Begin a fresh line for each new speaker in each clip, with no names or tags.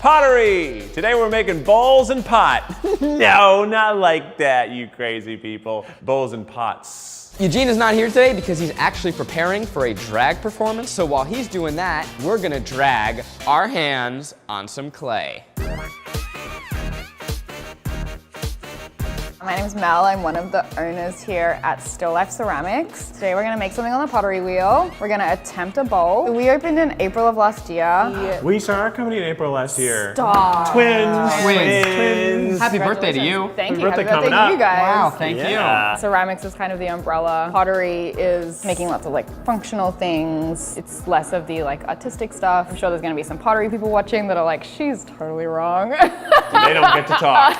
Pottery! Today we're making bowls and pot. No, not like that, you crazy people. Bowls and pots.
Eugene is not here today because he's actually preparing for a drag performance. So while he's doing that, we're gonna drag our hands on some clay.
My name is Mel. I'm one of the owners here at Still Life Ceramics. Today we're going to make something on the pottery wheel. We're going to attempt a bowl. We opened in April of last year.
We started our company in April last year.
Stop.
Twins.
Happy birthday to you.
Thank you.
birthday
Happy birthday
coming
to
up.
you guys.
Wow, thank
Yeah.
Ceramics is kind of the umbrella. Pottery is making lots of like functional things. It's less of the like artistic stuff. I'm sure there's going to be some pottery people watching that are like, she's totally wrong.
They don't get to talk.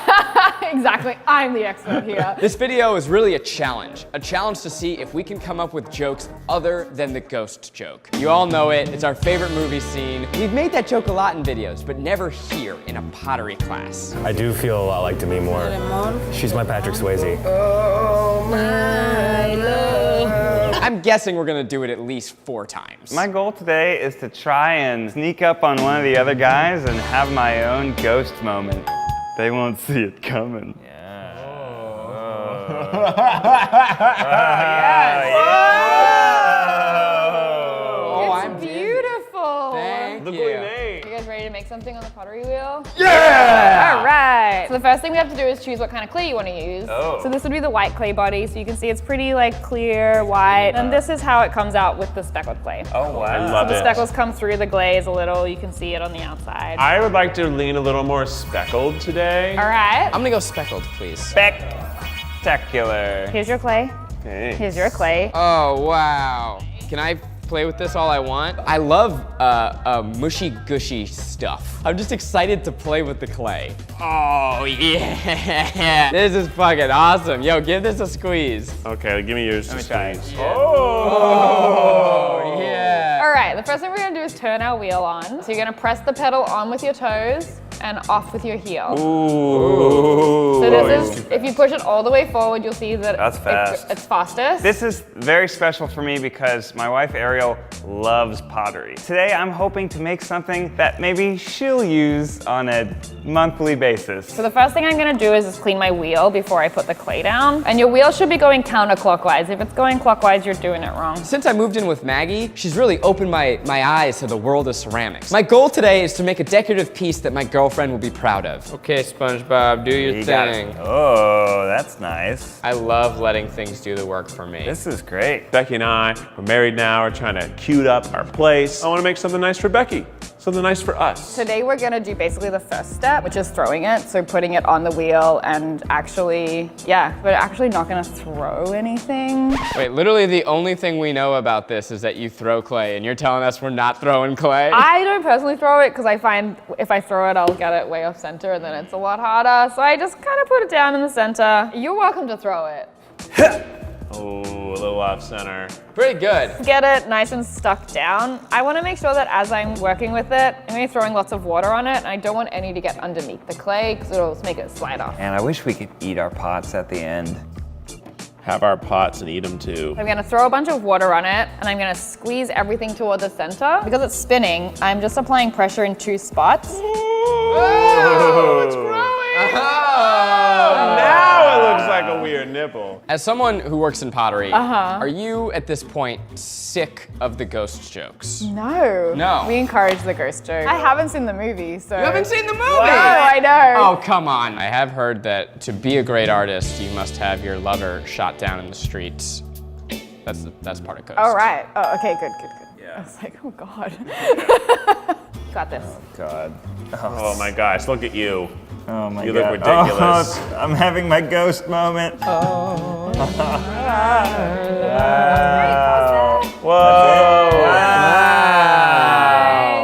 Exactly. I'm the expert here.
This video is really a challenge to see if we can come up with jokes other than the ghost joke. You all know it, it's our favorite movie scene. We've made that joke a lot in videos, but never here in a pottery class.
I do feel a lot like Demi Moore. She's my Patrick Swayze.
I'm guessing we're gonna do it at least 4 times.
My goal today is to try and sneak up on one of the other guys and have my own ghost moment. They won't see it coming.
It's beautiful.
Thank
Look
you.
what we made.
You guys ready to make something on the pottery wheel?
Yeah!
All right. So the first thing we have to do is choose what kind of clay you want to use.
Oh.
So this would be the white clay body. So you can see it's pretty like clear, white. And this is how it comes out with the speckled clay.
Oh, wow.
I love
The
it.
speckles come through the glaze a little. You can see it on the outside.
I would like to lean a little more speckled today.
All right.
I'm gonna go speckled, please.
Spectacular.
Here's your clay.
Hey.
Here's your clay.
Oh, wow. Can I play with this all I want? I love mushy gushy stuff. I'm just excited to play with the clay. Oh, yeah. This is fucking awesome. Yo, give this a squeeze.
Okay, give me yours.
Let me try.
Oh, yeah.
All right. The first thing we're going to do is turn our wheel on. So you're going to press the pedal on with your toes and off with your heel.
Ooh.
So this is, if you push it all the way forward, you'll see that
That's fast.
it's fastest.
This is very special for me because my wife Ariel loves pottery. Today I'm hoping to make something that maybe she'll use on a monthly basis.
So the first thing I'm gonna do is just clean my wheel before I put the clay down. And your wheel should be going counterclockwise. If it's going clockwise, you're doing it wrong.
Since I moved in with Maggie, she's really opened my eyes to the world of ceramics. My goal today is to make a decorative piece that my girlfriend will be proud of.
Okay, SpongeBob, do your
You got
thing.
it. Oh, that's nice.
I love letting things do the work for me.
This is great.
Becky and I, we're married now, we're trying to cute up our place. I want to make something nice for Becky, something nice for us.
Today we're gonna do basically the first step, which is throwing it. So putting it on the wheel and actually, yeah, but actually not gonna throw anything.
Wait, literally the only thing we know about this is that you throw clay, and you're telling us we're not throwing clay?
I don't personally throw it because I find if I throw it, I'll get it way off center and then it's a lot harder. So I just kind of put it down in the center. You're welcome to throw it.
Oh, a little off center.
Pretty good.
Get it nice and stuck down. I want to make sure that as I'm working with it, I'm going to be throwing lots of water on it, and I don't want any to get underneath the clay because it'll make it slide off.
And I wish we could eat our pots at the end.
Have our pots and eat them too.
I'm gonna throw a bunch of water on it, and I'm gonna squeeze everything toward the center. Because it's spinning, I'm just applying pressure in 2 spots.
Oh, it's growing! Now it looks like a weird nipple.
As someone who works in pottery, are you at this point sick of the ghost jokes?
No.
No.
We encourage the ghost joke. I haven't seen the movie, so.
You haven't seen the movie?
No, I know.
Oh, come on. I have heard that to be a great artist, you must have your lover shot down in the streets. That's part of ghost.
All right. Oh, okay, good. Yeah. I was like, oh God. Got this.
God.
Oh my gosh, look at you.
Oh my
You
God.
look ridiculous.
Oh, I'm having my ghost moment.
Whoa!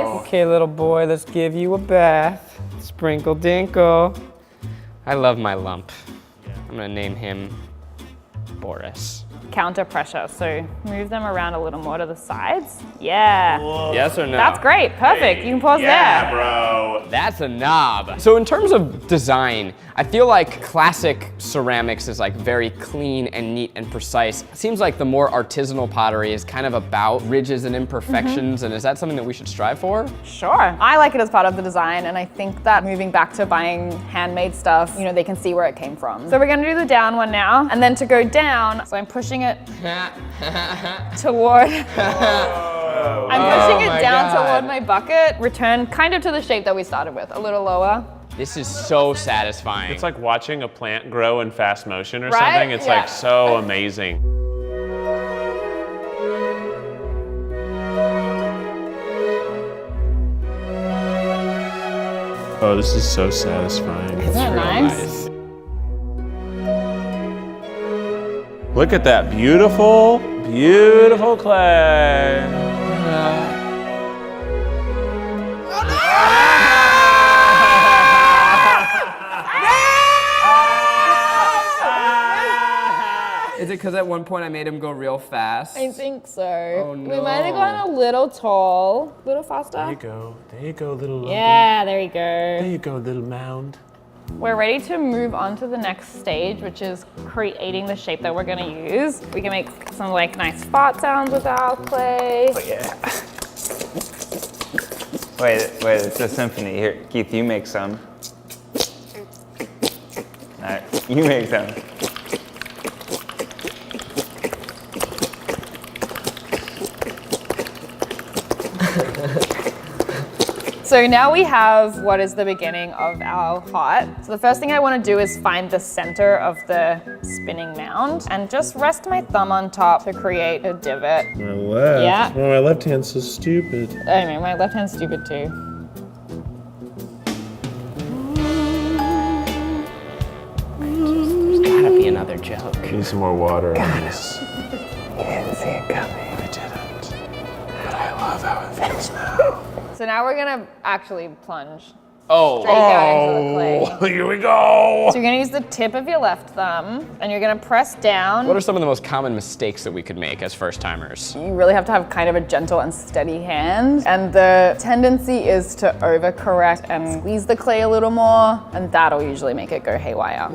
Wow.
Okay, little boy, let's give you a bath. Sprinkle dinkle.
I love my lump. I'm gonna name him Boris.
counter pressure. So move them around a little more to the sides. Yeah.
Yes or no?
That's great. Perfect. You can pause there.
bro.
That's a knob. So in terms of design, I feel like classic ceramics is like very clean and neat and precise. It seems like the more artisanal pottery is kind of about ridges and imperfections, and is that something that we should strive for?
Sure. I like it as part of the design, and I think that moving back to buying handmade stuff, you know, they can see where it came from. So we're gonna do the down one now, and then to go down, so I'm pushing it toward, I'm pushing it
my
down
God.
toward my bucket, return kind of to the shape that we started with, a little lower.
This is so satisfying.
It's like watching a plant grow in fast motion or
Right?
something. It's
Yeah.
like so amazing. Oh, this is so satisfying.
Isn't it nice?
Look at that beautiful, beautiful clay.
Is it because at one point I made him go real fast?
I think so.
Oh,
We might have
no.
gone a little tall, a little faster.
There you go, little lumpy.
Yeah, there you go.
There you go, little mound.
We're ready to move on to the next stage, which is creating the shape that we're gonna use. We can make some like nice fart sounds with our clay.
Wait, it's a symphony. Here, Keith, you make some. All right, you make some.
So now we have what is the beginning of our pot. So the first thing I want to do is find the center of the spinning mound and just rest my thumb on top to create a divot.
My left.
Yeah.
Oh, my left hand's so stupid.
Anyway, my left hand's stupid too.
Gotta be another joke.
Need some more water on this.
You didn't see it coming.
I didn't. But I love how it feels now.
So now we're gonna actually plunge
Oh,
straight down into the clay.
Here we go.
So you're gonna use the tip of your left thumb and you're gonna press down.
what are some of the most common mistakes that we could make as first timers?
You really have to have kind of a gentle and steady hand. And the tendency is to overcorrect and squeeze the clay a little more, and that'll usually make it go haywire.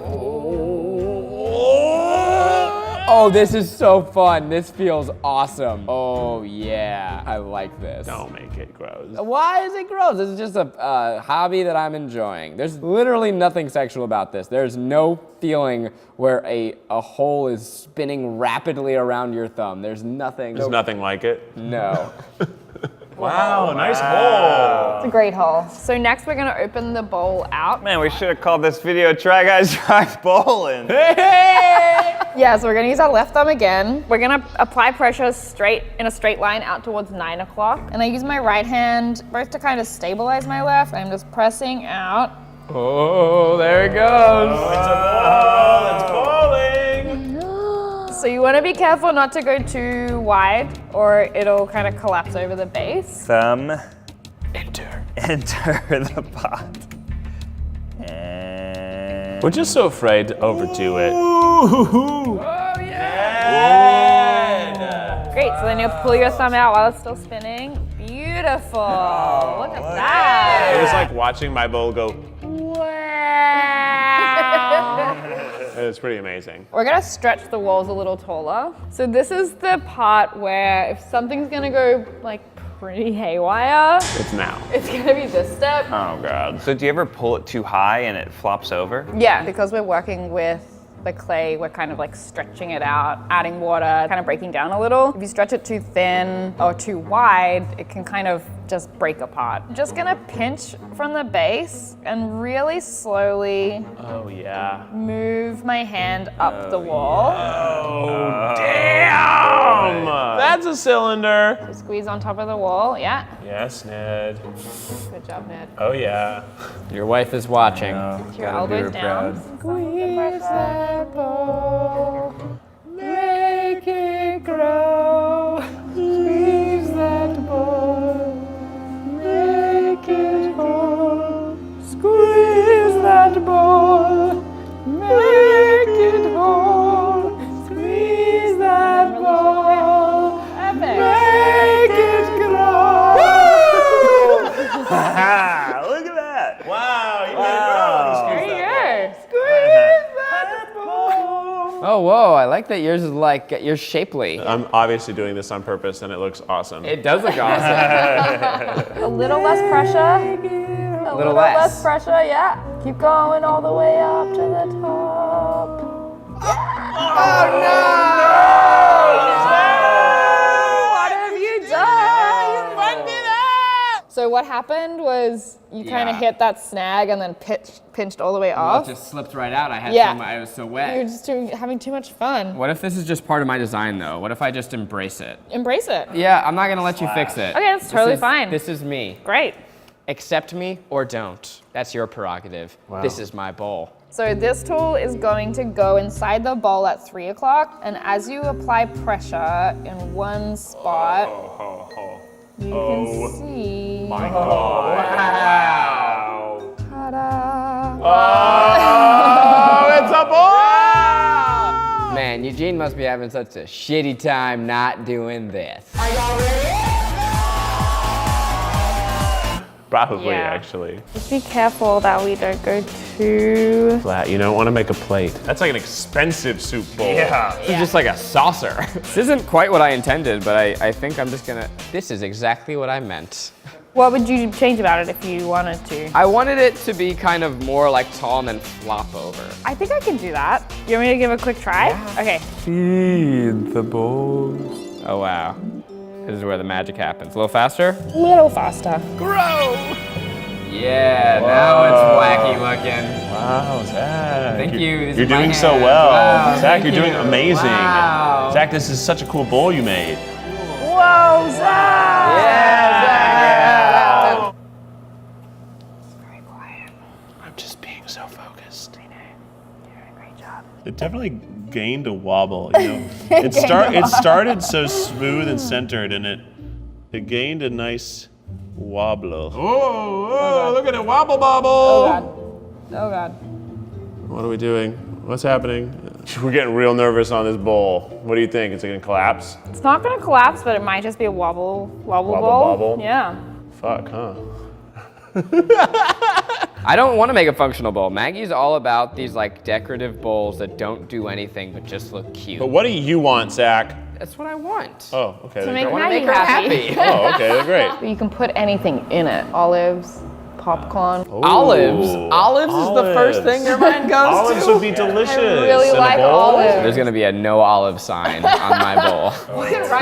Oh, this is so fun. This feels awesome. Oh, yeah. I like this.
Don't make it gross.
Why is it gross? This is just a hobby that I'm enjoying. There's literally nothing sexual about this. There's no feeling where a hole is spinning rapidly around your thumb. There's nothing.
There's nothing like it.
No.
Wow, nice hole.
It's a great hole. So next we're gonna open the bowl out.
Man, we should have called this video Try Guys Try Bowling.
Yeah, so we're gonna use our left thumb again. We're gonna apply pressure in a straight line out towards 9 o'clock. And I use my right hand both to kind of stabilize my left. I'm just pressing out.
Oh, there it goes.
It's a ball. It's bowling.
So you wanna be careful not to go too wide or it'll kind of collapse over the base.
Thumb,
Enter.
enter the pot. And
We're just so afraid to overdo it.
Great, so then you'll pull your thumb out while it's still spinning. Beautiful, look at that.
It was like watching my bowl go. It was pretty amazing.
We're gonna stretch the walls a little taller. So this is the part where if something's gonna go like pretty haywire,
It's now.
it's gonna be this step.
oh god. So do you ever pull it too high and it flops over?
Yeah, because we're working with the clay, we're kind of like stretching it out, adding water, kind of breaking down a little. If you stretch it too thin or too wide, it can kind of just break apart. I'm just gonna pinch from the base and really slowly
Oh yeah.
move my hand up the wall.
Oh damn! That's a cylinder.
Squeeze on top of the wall, yeah.
Yes, Ned.
Good job, Ned.
Oh yeah.
Your wife is watching.
Put your elbows down. Squeeze that ball. Make it grow. Squeeze that ball. Make it whole. Squeeze that ball. Make it whole. Squeeze that
like that yours is like, you're shapely.
I'm obviously doing this on purpose and it looks awesome.
It does look awesome.
A little less pressure. A little less pressure, yeah. Keep going all the way up to the top. What have you done? You fucked it up! So what happened was you kind of
Yeah.
hit that snag and then pinched all the way
Well,
off.
it just slipped right out. I had
Yeah.
I was so
You're
wet.
just having too much fun.
What if this is just part of my design though? What if I just embrace it?
Embrace it.
Yeah, I'm not gonna let you fix it.
Okay, that's totally fine.
This is me.
Great.
Accept me or don't. That's your prerogative. This is my bowl.
So this tool is going to go inside the bowl at 3 o'clock, and as you apply pressure in one spot, you can see.
My God. Wow.
Ta-da!
Oh, it's a ball!
Man, Eugene must be having such a shitty time not doing this.
Probably,
Yeah.
actually.
Just be careful that we don't go too.
Flat. You don't want to make a plate. That's like an expensive soup bowl.
Yeah.
This is just like a saucer. This isn't quite what I intended, but I think I'm just gonna, this is exactly what I meant.
What would you change about it if you wanted to?
I wanted it to be kind of more like tall and then flop over.
I think I can do that. You want me to give a quick try? Okay.
Feed the bowls.
Oh wow. This is where the magic happens. A little faster?
A little faster.
Yeah, now it's wacky looking.
Wow, Zach.
Thank you. These
You're
are my
doing so
hands.
well.
Wow,
Zach,
thank
you're doing
you.
amazing.
Wow.
Zach, this is such a cool bowl you made.
Whoa, Zach!
Yeah.
Very quiet.
I'm just being so focused.
You're doing a great job.
It definitely gained a wobble. You know, it started so smooth and centered, and it gained a nice wobble.
Oh, look at it, wobble bobble.
Oh God. Oh God.
What are we doing? What's happening? We're getting real nervous on this bowl. What do you think? Is it gonna collapse?
It's not gonna collapse, but it might just be a wobble bowl.
bobble?
Yeah.
Fuck, huh?
I don't want to make a functional bowl. Maggie's all about these like decorative bowls that don't do anything but just look cute.
But what do you want, Zach?
That's what I want.
Oh, okay.
To
they're
make
great.
wanna
Maggie
make her
happy.
happy.
Oh, okay, they're great.
But you can put anything in it. Olives, popcorn.
Olives.
Ooh,
Olives is the first
olives.
thing your mind goes
Olives
to.
would be delicious.
I really
in a
like
bowl.
olives.
There's gonna be a no olive sign on my bowl.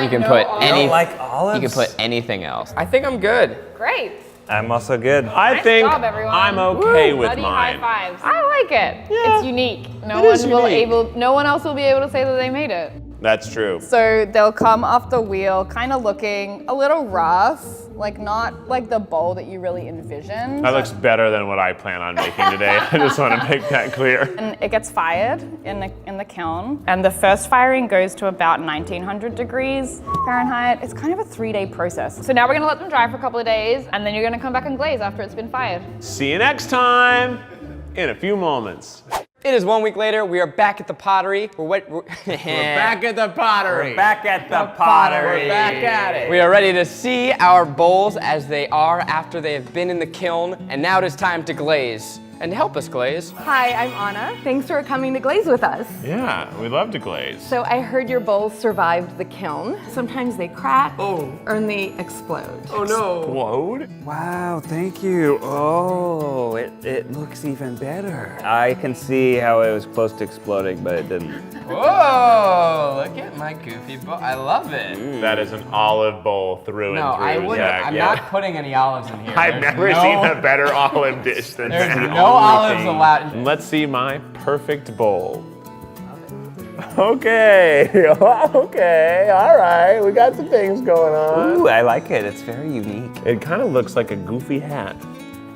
You can put any.
like olives?
You can put anything else. I think I'm good.
Great.
I'm also good.
I
Nice
think
job, everyone.
I'm okay
Woo,
with
buddy
mine.
High fives. I like it. It's unique.
It is unique.
No one else will be able to say that they made it.
That's true.
So they'll come off the wheel, kind of looking a little rough, like not like the bowl that you really envisioned.
That looks better than what I plan on making today. I just want to make that clear.
And it gets fired in the kiln, and the first firing goes to about 1900 degrees Fahrenheit. It's kind of a 3-day process. So now we're gonna let them dry for a couple of days, and then you're gonna come back and glaze after it's been fired.
See you next time in a few moments.
It is 1 week later. We are back at the pottery. We're back at the pottery.
Back at the pottery.
We're back at it. We are ready to see our bowls as they are after they have been in the kiln, and now it is time to glaze. And to help us glaze,
Hi, I'm Anna. Thanks for coming to glaze with us.
Yeah, we love to glaze.
So I heard your bowls survived the kiln. Sometimes they crack or they explode.
oh no.
Explode?
Wow, thank you. Oh, it looks even better. I can see how it was close to exploding, but it didn't.
Whoa, look at my goofy bowl. I love it.
That is an olive bowl through
No,
and through.
I wouldn't.
Zach.
I'm
Yeah.
not putting any olives in here.
I've
There's
never
no-
seen a better olive dish than
There's
that.
no olives allowed.
And let's see my perfect bowl. Okay, okay, all right. We got some things going on.
Ooh, I like it. It's very unique.
It kind of looks like a goofy hat.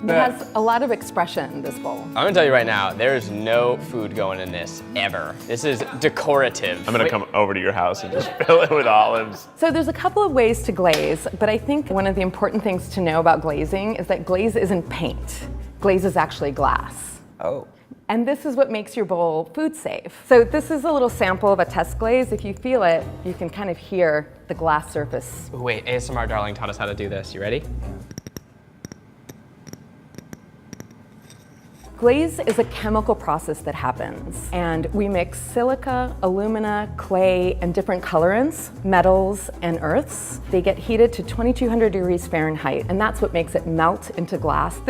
It has a lot of expression, this bowl.
I'm gonna tell you right now, there is no food going in this, ever. This is decorative.
I'm gonna come over to your house and just fill it with olives.
So there's a couple of ways to glaze, but I think one of the important things to know about glazing is that glaze isn't paint. Glaze is actually glass.
Oh.
And this is what makes your bowl food safe. So this is a little sample of a test glaze. If you feel it, you can kind of hear the glass surface.
Ooh, wait, ASMR Darling taught us how to do this. You ready?
Glaze is a chemical process that happens, and we mix silica, alumina, clay, and different colorants, metals, and earths. They get heated to 2200 degrees Fahrenheit, and that's what makes it melt into glass.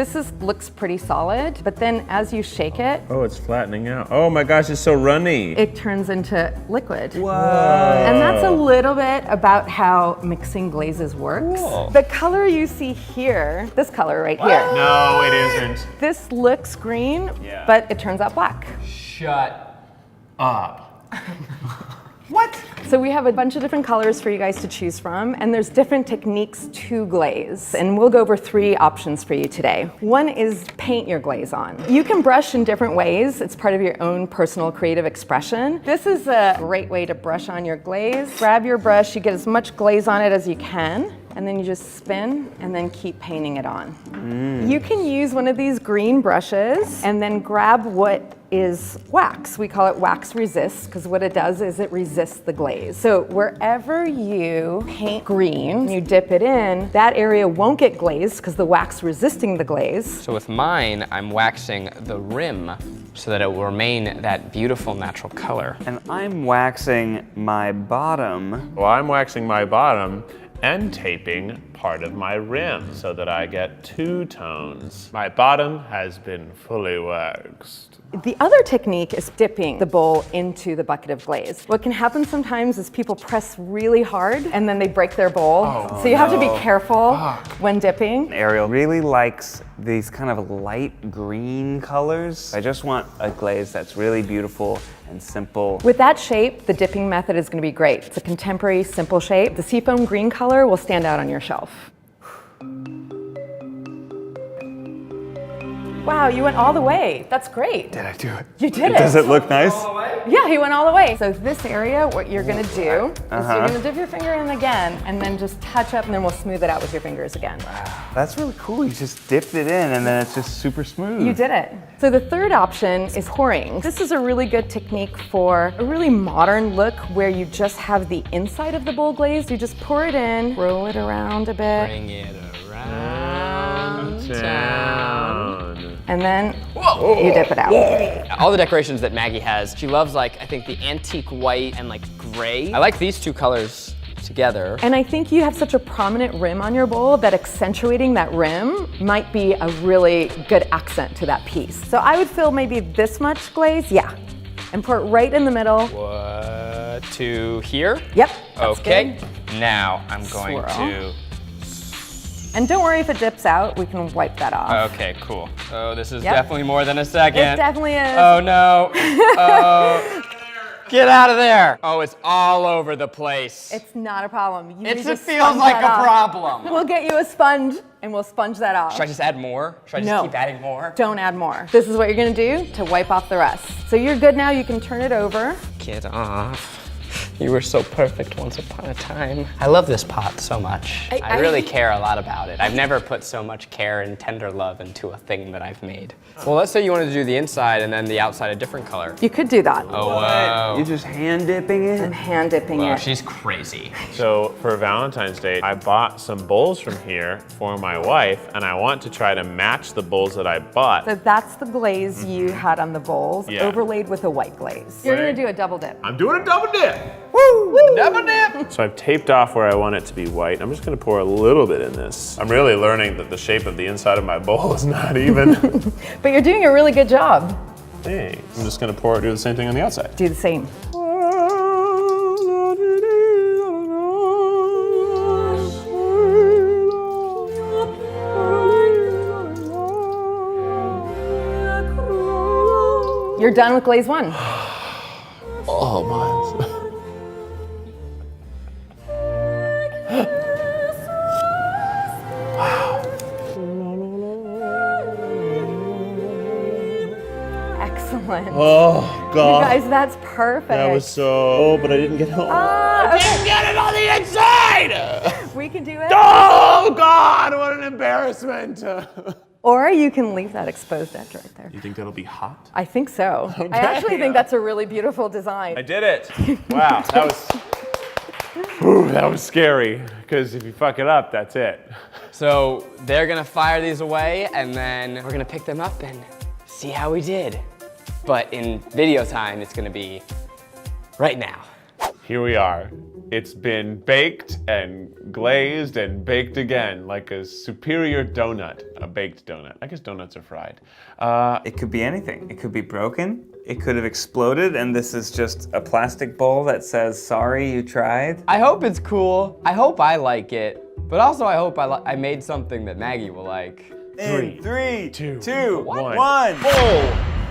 Looks pretty solid, but then as you shake it,
Oh, it's flattening out. Oh my gosh, it's so runny.
it turns into liquid. Whoa. And that's a little bit about how mixing glazes works.
Cool.
The color you see here, this color right here,
No, it isn't.
this looks green,
Yeah.
but it turns out black.
Shut
Up.
So we have a bunch of different colors for you guys to choose from, and there's different techniques to glaze. And we'll go over 3 options for you today. One is paint your glaze on. You can brush in different ways. It's part of your own personal creative expression. This is a great way to brush on your glaze. Grab your brush, you get as much glaze on it as you can, and then you just spin and then keep painting it on. You can use one of these green brushes and then grab what is wax. We call it wax resist because what it does is it resists the glaze. So wherever you paint green, you dip it in, that area won't get glazed because the wax resisting the glaze.
So with mine, I'm waxing the rim so that it will remain that beautiful natural color.
And I'm waxing my bottom.
Well, I'm waxing my bottom and taping part of my rim so that I get 2 tones. My bottom has been fully waxed.
The other technique is dipping the bowl into the bucket of glaze. What can happen sometimes is people press really hard and then they break their bowl. So you have to be careful when dipping.
Ariel really likes these kind of light green colors. I just want a glaze that's really beautiful and simple.
With that shape, the dipping method is going to be great. It's a contemporary, simple shape. The seafoam green color will stand out on your shelf. Wow, you went all the way. That's great.
Did I do it?
You did it.
Does it look nice?
Yeah, he went all the way. So this area, what you're gonna do is you're gonna dip your finger in again and then just touch up and then we'll smooth it out with your fingers again.
That's really cool. You just dipped it in and then it's just super smooth.
You did it. So the third option is pouring. This is a really good technique for a really modern look where you just have the inside of the bowl glazed. You just pour it in, roll it around a bit,
Bring it around town.
and then you dip it out.
All the decorations that Maggie has, she loves like, I think the antique white and like gray. I like these 2 colors together.
And I think you have such a prominent rim on your bowl that accentuating that rim might be a really good accent to that piece. So I would fill maybe this much glaze, yeah, and pour it right in the middle.
To here?
Yep, that's
Okay.
good.
Now I'm going
Swirl. And don't worry if it dips out, we can wipe that off.
Okay, cool. Oh, this is
Yep.
definitely more than a second.
It definitely is.
Oh no. Oh. Get out of there. Oh, it's all over the place.
It's not a problem. You
It
just
feels
sponge
like
that
a
off.
problem.
We'll get you a sponge and we'll sponge that off.
Should I just add more? Should I just
No.
keep adding more?
Don't add more. This is what you're gonna do to wipe off the rest. So you're good now, you can turn it over.
Get off. You were so perfect once upon a time. I love this pot so much. I really care a lot about it. I've never put so much care and tender love into a thing that I've made. Well, let's say you wanted to do the inside and then the outside a different color.
You could do that.
Oh, wow.
You're just hand dipping it?
I'm hand dipping
Oh,
it.
she's crazy.
So for Valentine's Day, I bought some bowls from here for my wife, and I want to try to match the bowls that I bought.
So that's the glaze you had on the bowls,
Yeah.
overlaid with a white glaze. You're gonna do a double dip.
I'm doing a double dip.
Woo! Double dip!
So I've taped off where I want it to be white. I'm just gonna pour a little bit in this. I'm really learning that the shape of the inside of my bowl is not even.
But you're doing a really good job.
Thanks. I'm just gonna do the same thing on the outside.
Do the same. You're done with glaze 1.
Oh my.
Excellent.
Oh,
You
God.
guys, that's perfect.
That was so. Oh, but I didn't get home.
Okay,
Get it on the inside!
we can do it.
Oh God, what an embarrassment!
Or you can leave that exposed edge right there.
You think that'll be hot?
I think so. I actually think that's a really beautiful design.
I did it! Wow, that was. Whew, that was scary. Because if you fuck it up, that's it.
So they're gonna fire these away and then we're gonna pick them up and see how we did. But in video time, it's gonna be right now.
Here we are. It's been baked and glazed and baked again, like a superior donut, a baked donut. I guess donuts are fried.
It could be anything. It could be broken. It could have exploded, and this is just a plastic bowl that says, sorry you tried.
I hope it's cool. I hope I like it. But also I hope I made something that Maggie will like.
In 3, 2, 1.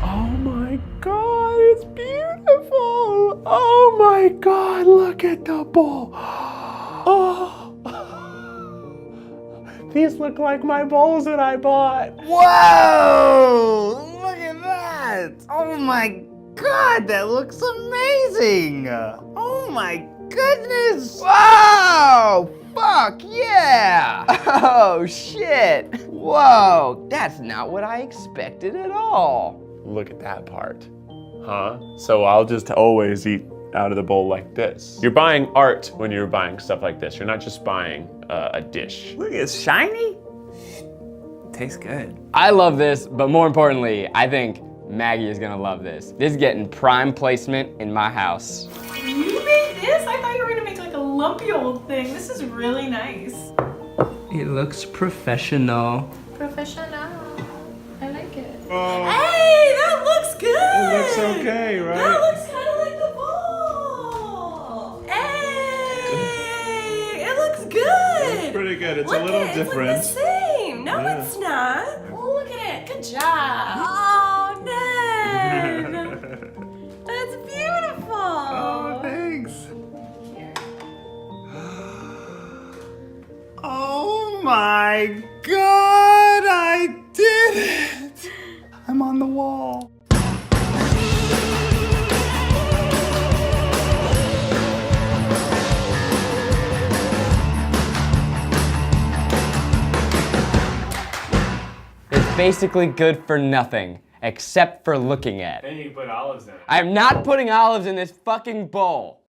Oh my God, it's beautiful. Oh my God, look at the bowl. Oh. These look like my bowls that I bought.
Whoa! Look at that! Oh my God, that looks amazing! Oh my goodness!
Wow! Fuck yeah! Oh shit! Whoa, that's not what I expected at all.
Look at that part. Huh? So I'll just always eat out of the bowl like this. You're buying art when you're buying stuff like this. You're not just buying a dish.
Look, it's shiny. Tastes good.
I love this, but more importantly, I think Maggie is gonna love this. This is getting prime placement in my house.
You made this? I thought you were gonna make like a lumpy old thing. This is really nice.
It looks professional.
Professional. I like it. Hey, that looks good.
It looks okay, right?
That looks kind of like the ball. Hey, it looks good.
It's pretty good. It's
Look
a little
it,
different.
It's like the same. No,
Yeah.
it's not. Oh, look at it. Good job. Oh, Ned. That's beautiful.
Oh, thanks. Oh my God, I did it! I'm on the wall.
It's basically good for nothing, except for looking at.
Then you put olives in it.
I'm not putting olives in this fucking bowl.